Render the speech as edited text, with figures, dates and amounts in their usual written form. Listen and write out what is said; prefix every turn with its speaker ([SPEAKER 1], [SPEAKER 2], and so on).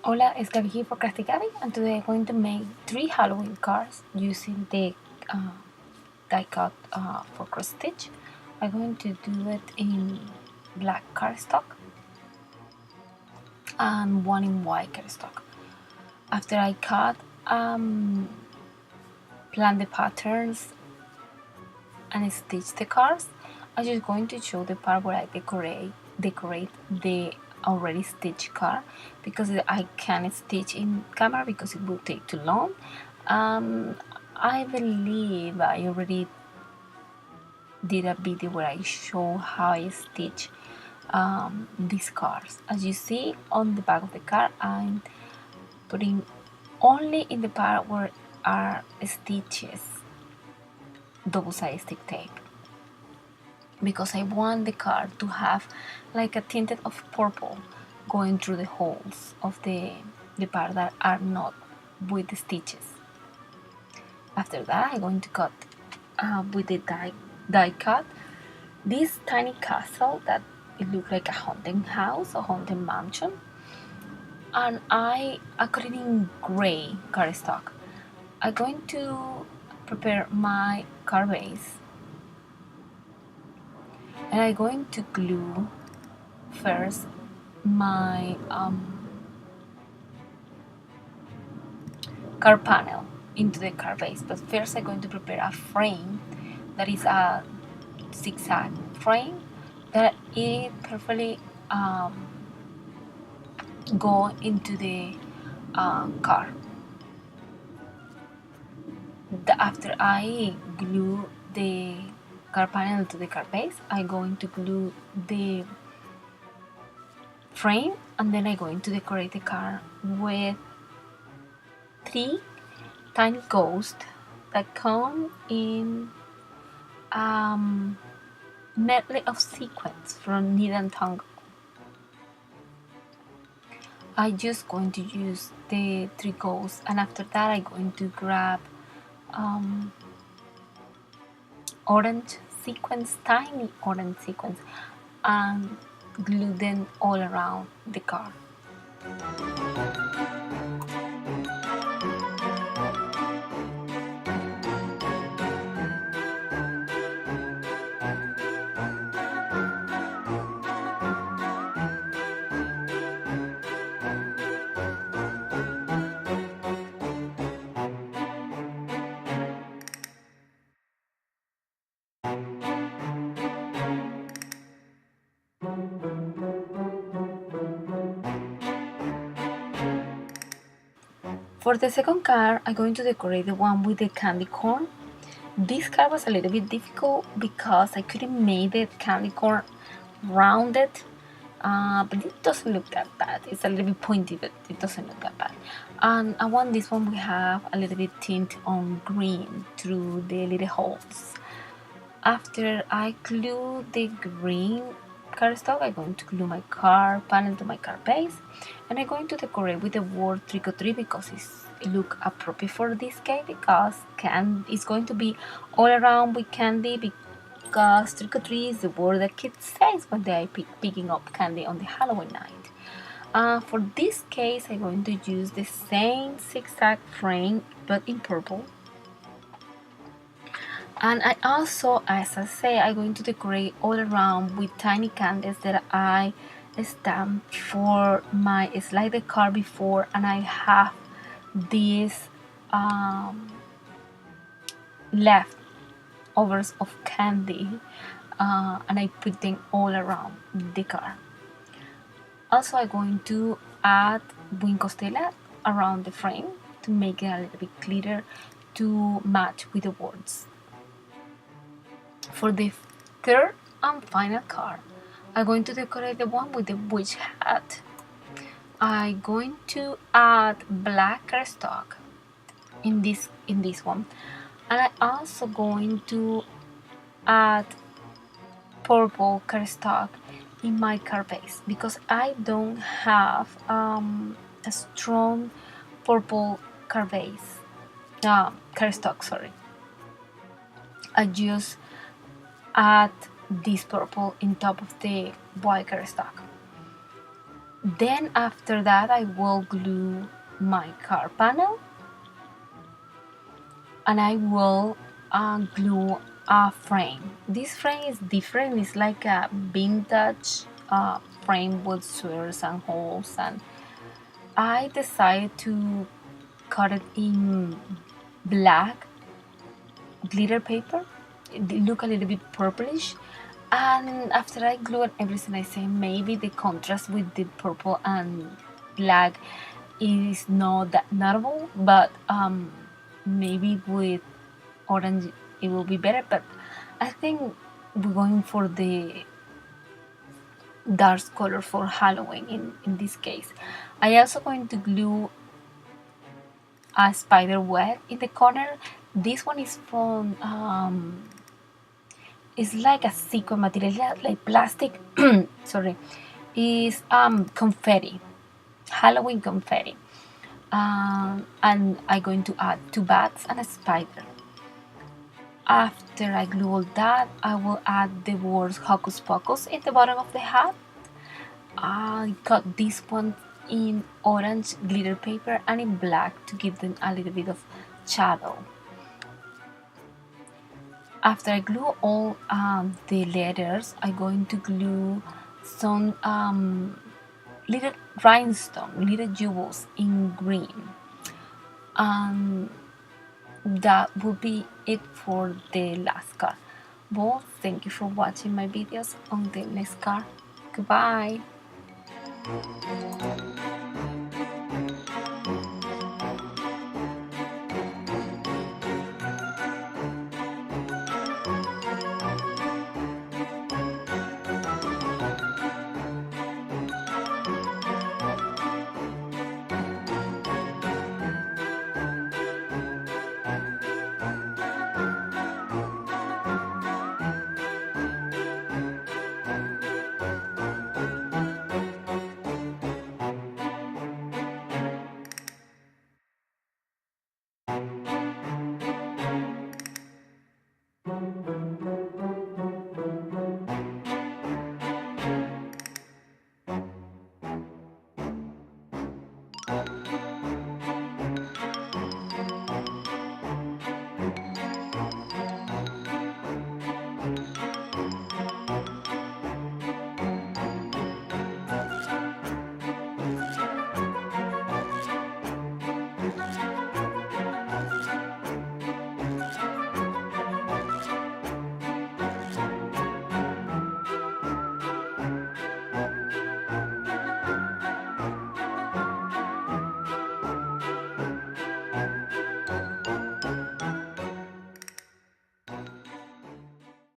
[SPEAKER 1] Hola, it's Gabby here for Crafty Gabby, and today I'm going to make 3 Halloween cards using the die cut for cross stitch. I'm going to do it in black cardstock and one in white cardstock. After I cut, plan the patterns and stitch the cards, I'm just going to show the part where I decorate the already stitched card because I can't stitch in camera because it will take too long. I believe I already did a video where I show how I stitch these cards. As you see on the back of the card, I'm putting only in the part where are stitches double-sided stick tape because I want the card to have like a tinted of purple going through the holes of the part that are not with the stitches. After that, I'm going to cut with the die cut this tiny castle that it looks like a haunted house, a haunted mansion, and I cut it in gray cardstock. I'm going to prepare my card base, and I'm going to glue first my card panel into the card base. But first I'm going to prepare a frame that is a zigzag frame that it perfectly go into the card. After I glue the card panel to the card base, I'm going to glue the frame, and then I'm going to decorate the card with 3 tiny ghosts that come in medley of sequins from Knit and Tangle. I'm just going to use the 3 ghosts, and after that I'm going to grab orange sequins, tiny orange sequins, and glue them all around the card. For the second card, I'm going to decorate the one with the candy corn. This card was a little bit difficult because I couldn't make the candy corn rounded, but it doesn't look that bad. It's a little bit pointy, but it doesn't look that bad. And I want this one we have a little bit tint on green through the little holes. After I glue the green cardstock, I'm going to glue my card panel to my card base, and I'm going to decorate with the word trick or treat because it look appropriate for this cake because it's going to be all around with candy because trick or treat is the word that kids say when they are picking up candy on the Halloween night. For this case, I'm going to use the same zigzag frame but in purple. And I also, as I say, I'm going to decorate all around with tiny candles that I stamped for my slide the card before, and I have these leftovers of candy, and I put them all around the card. Also, I'm going to add wing costella around the frame to make it a little bit clearer to match with the words. For the third and final card, I'm going to decorate the one with the witch hat. I'm going to add black cardstock in this one, and I'm also going to add purple cardstock in my card base because I don't have a strong purple card base cardstock. Sorry, I just add this purple in top of the white cardstock. Then after that I will glue my car panel, and I will glue a frame. This frame is different. It's like a vintage frame with squares and holes, and I decided to cut it in black glitter paper. It look a little bit purplish, and after I glue it everything, I say maybe the contrast with the purple and black is not that notable, but maybe with orange it will be better. But I think we're going for the dark color for Halloween in this case. I also going to glue a spider web in the corner. This one is from it's like a sequin material, like plastic. Sorry, is confetti, Halloween confetti. And I'm going to add 2 bats and a spider. After I glue all that, I will add the words Hocus Pocus in the bottom of the hat. I cut this one in orange glitter paper and in black to give them a little bit of shadow. After I glue all the letters, I'm going to glue some little rhinestone, little jewels in green. That will be it for the last card. Well, thank you for watching my videos. On the next card. Goodbye.